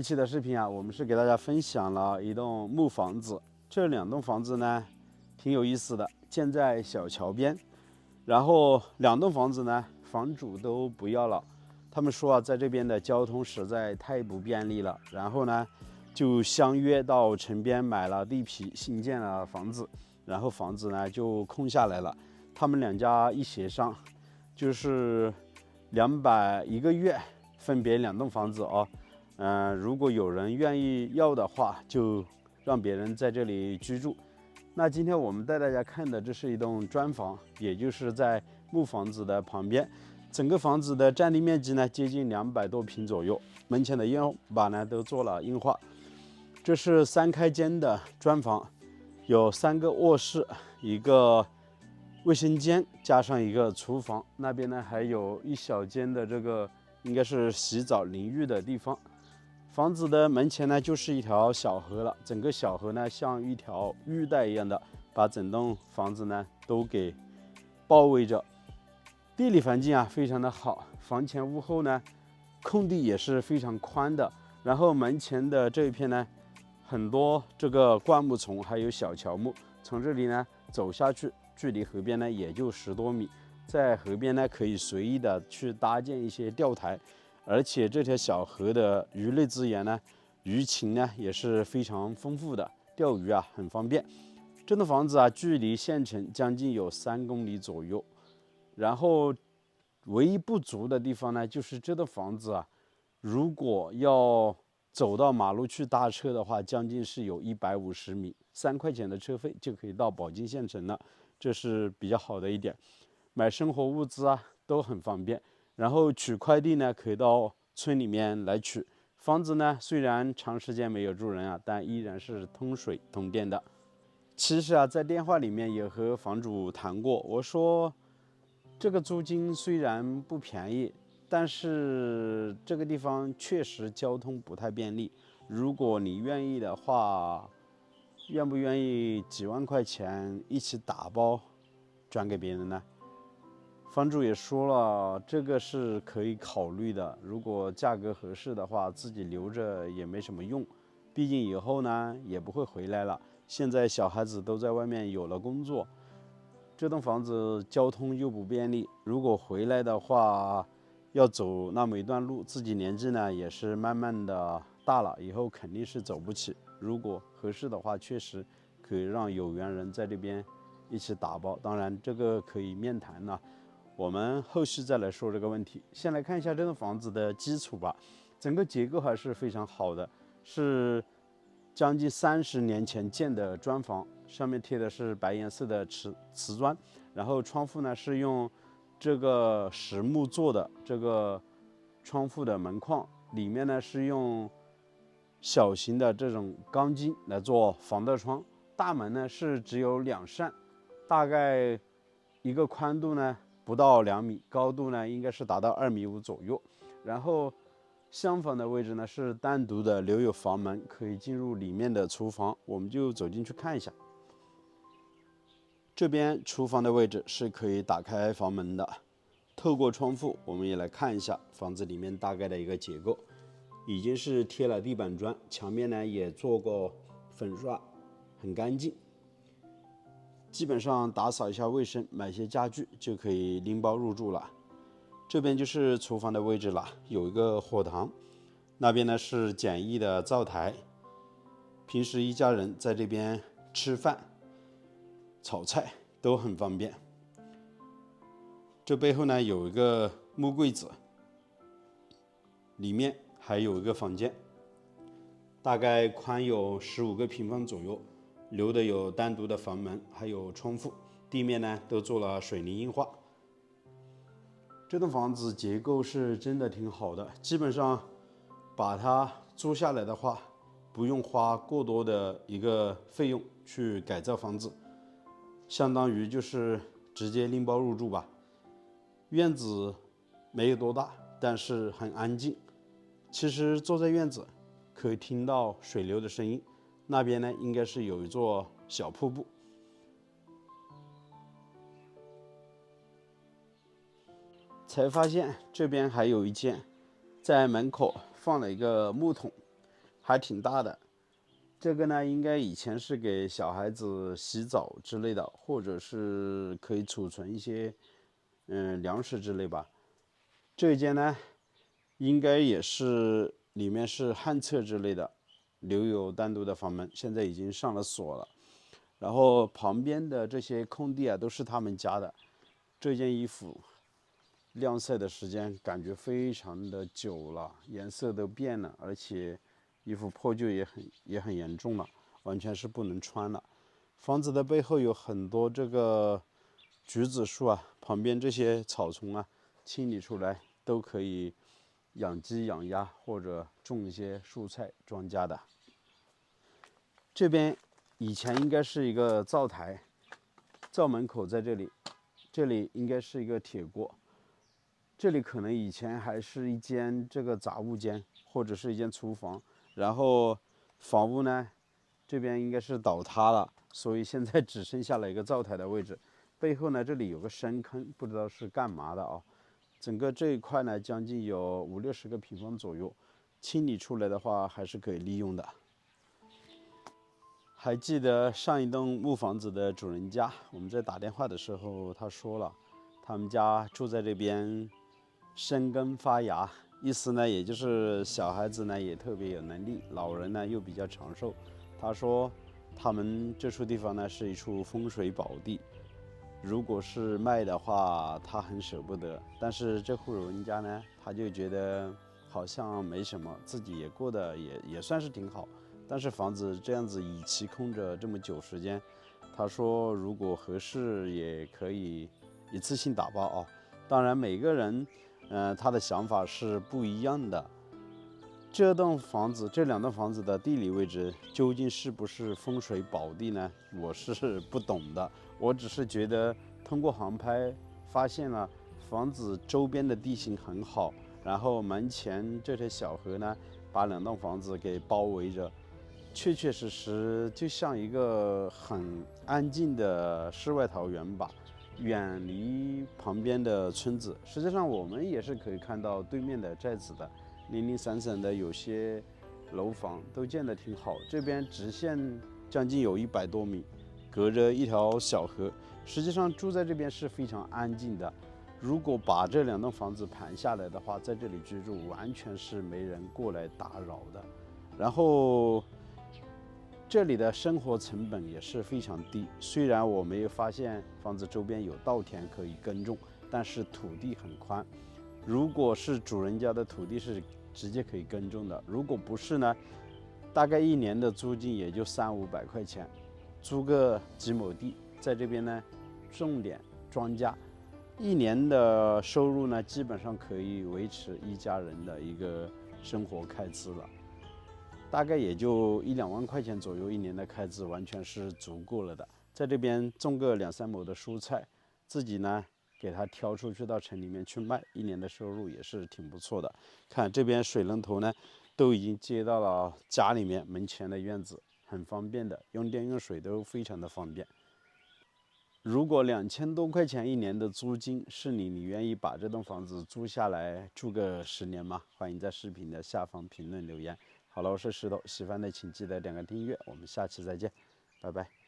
这期的视频啊，我们是给大家分享了一栋木房子。这2栋房子呢，挺有意思的，建在小桥边。然后2栋房子呢，房主都不要了。他们说啊，在这边的交通实在太不便利了。然后呢，就相约到城边买了地皮，新建了房子。然后房子呢就空下来了。他们2家一协商，就是200一个月，分别2栋房子哦。如果有人愿意要的话，就让别人在这里居住。那今天我们带大家看的，这是一栋砖房，也就是在木房子的旁边。整个房子的占地面积呢，接近200多平左右。门前的烟瓦呢，都做了硬化。这是3开间的砖房，有3个卧室，一个卫生间，加上一个厨房。那边呢，还有一小间的这个应该是洗澡淋浴的地方。房子的门前呢，就是一条小河了。整个小河呢，像一条玉带一样的，把整栋房子呢都给包围着。地理环境啊，非常的好。房前屋后呢，空地也是非常宽的。然后门前的这一片呢，很多这个灌木丛，还有小乔木。从这里呢走下去，距离河边呢也就10多米。在河边呢，可以随意的去搭建一些钓台。而且这条小河的鱼类资源呢，鱼禽呢也是非常丰富的，钓鱼啊很方便。这栋房子啊，距离县城将近有3公里左右。然后唯一不足的地方呢，就是这栋房子啊，如果要走到马路去搭车的话，将近是有150米，3块钱的车费就可以到宝鸡县城了，这是比较好的一点。买生活物资啊都很方便。然后取快递呢，可以到村里面来取。房子呢，虽然长时间没有住人啊，但依然是通水通电的。其实啊，在电话里面也和房主谈过，我说这个租金虽然不便宜，但是这个地方确实交通不太便利。如果你愿意的话，愿不愿意几万块钱一起打包转给别人呢？房主也说了，这个是可以考虑的。如果价格合适的话，自己留着也没什么用，毕竟以后呢也不会回来了。现在小孩子都在外面有了工作，这栋房子交通又不便利，如果回来的话，要走那么一段路，自己年纪呢也是慢慢的大了，以后肯定是走不起。如果合适的话，确实可以让有缘人在这边一起打包，当然这个可以面谈呢。我们后续再来说这个问题。先来看一下这栋房子的基础吧，整个结构还是非常好的，是将近30年前建的砖房，上面贴的是白颜色的瓷砖，然后窗户呢是用这个实木做的这个窗户的门框，里面呢是用小型的这种钢筋来做防盗窗，大门呢是只有2扇，大概一个宽度呢不到2米，高度呢应该是达到2.5米左右。然后相反的位置呢是单独的留有房门，可以进入里面的厨房，我们就走进去看一下。这边厨房的位置是可以打开房门的，透过窗户我们也来看一下房子里面大概的一个结构。已经是贴了地板砖，墙面呢也做过粉刷，很干净。基本上打扫一下卫生，买些家具就可以拎包入住了。这边就是厨房的位置了，有一个火塘，那边呢是简易的灶台，平时一家人在这边吃饭、炒菜都很方便。这背后呢有一个木柜子，里面还有一个房间，大概宽有15个平方左右，留的有单独的房门，还有窗户，地面呢都做了水泥硬化。这栋房子结构是真的挺好的，基本上把它租下来的话，不用花过多的一个费用去改造房子，相当于就是直接拎包入住吧。院子没有多大，但是很安静。其实坐在院子可以听到水流的声音，那边呢应该是有一座小瀑布。才发现这边还有一间，在门口放了一个木桶，还挺大的。这个呢，应该以前是给小孩子洗澡之类的，或者是可以储存一些粮食之类吧。这一间呢，应该也是里面是旱厕之类的，留有单独的房门，现在已经上了锁了。然后旁边的这些空地啊，都是他们家的。这件衣服晾晒的时间感觉非常的久了，颜色都变了，而且衣服破旧也很严重了，完全是不能穿了。房子的背后有很多这个橘子树啊，旁边这些草丛啊，清理出来都可以养鸡养鸭或者种一些蔬菜庄稼的。这边以前应该是一个灶台，灶门口在这里，这里应该是一个铁锅。这里可能以前还是一间这个杂物间，或者是一间厨房，然后房屋呢这边应该是倒塌了，所以现在只剩下了一个灶台的位置。背后呢这里有个深坑，不知道是干嘛的啊。整个这一块呢将近有50-60个平方左右，清理出来的话还是可以利用的。还记得上一栋木房子的主人家，我们在打电话的时候他说了，他们家住在这边生根发芽，意思呢，也就是小孩子呢也特别有能力，老人呢又比较长寿。他说，他们这处地方呢是一处风水宝地，如果是卖的话，他很舍不得。但是这户人家呢，他就觉得好像没什么，自己也过得也算是挺好。但是房子这样子以期空着这么久时间，他说如果合适也可以一次性打包啊。当然每个人他的想法是不一样的。这栋房子，这两栋房子的地理位置究竟是不是风水宝地呢？我是不懂的，我只是觉得通过航拍发现了房子周边的地形很好，然后门前这条小河呢，把两栋房子给包围着，确确实实就像一个很安静的世外桃源吧。远离旁边的村子，实际上我们也是可以看到对面的寨子的，零零散散的有些楼房都建得挺好。这边直线将近有100多米，隔着一条小河，实际上住在这边是非常安静的。如果把这两栋房子盘下来的话，在这里居住完全是没人过来打扰的。然后这里的生活成本也是非常低，虽然我没有发现房子周边有稻田可以耕种，但是土地很宽。如果是主人家的土地是直接可以耕种的，如果不是呢，大概一年的租金也就300-500块钱，租个几亩地，在这边呢种点庄稼，一年的收入呢基本上可以维持一家人的一个生活开支了。大概也就1-2万块钱左右，一年的开支完全是足够了的。在这边种个2-3亩的蔬菜，自己呢给它挑出去到城里面去卖，一年的收入也是挺不错的。看这边水龙头呢，都已经接到了家里面门前的院子，很方便的，用电用水都非常的方便。如果2000多块钱一年的租金是你愿意把这栋房子租下来住个10年吗？欢迎在视频的下方评论留言。好了，我是石头，喜欢的请记得点个订阅，我们下期再见，拜拜。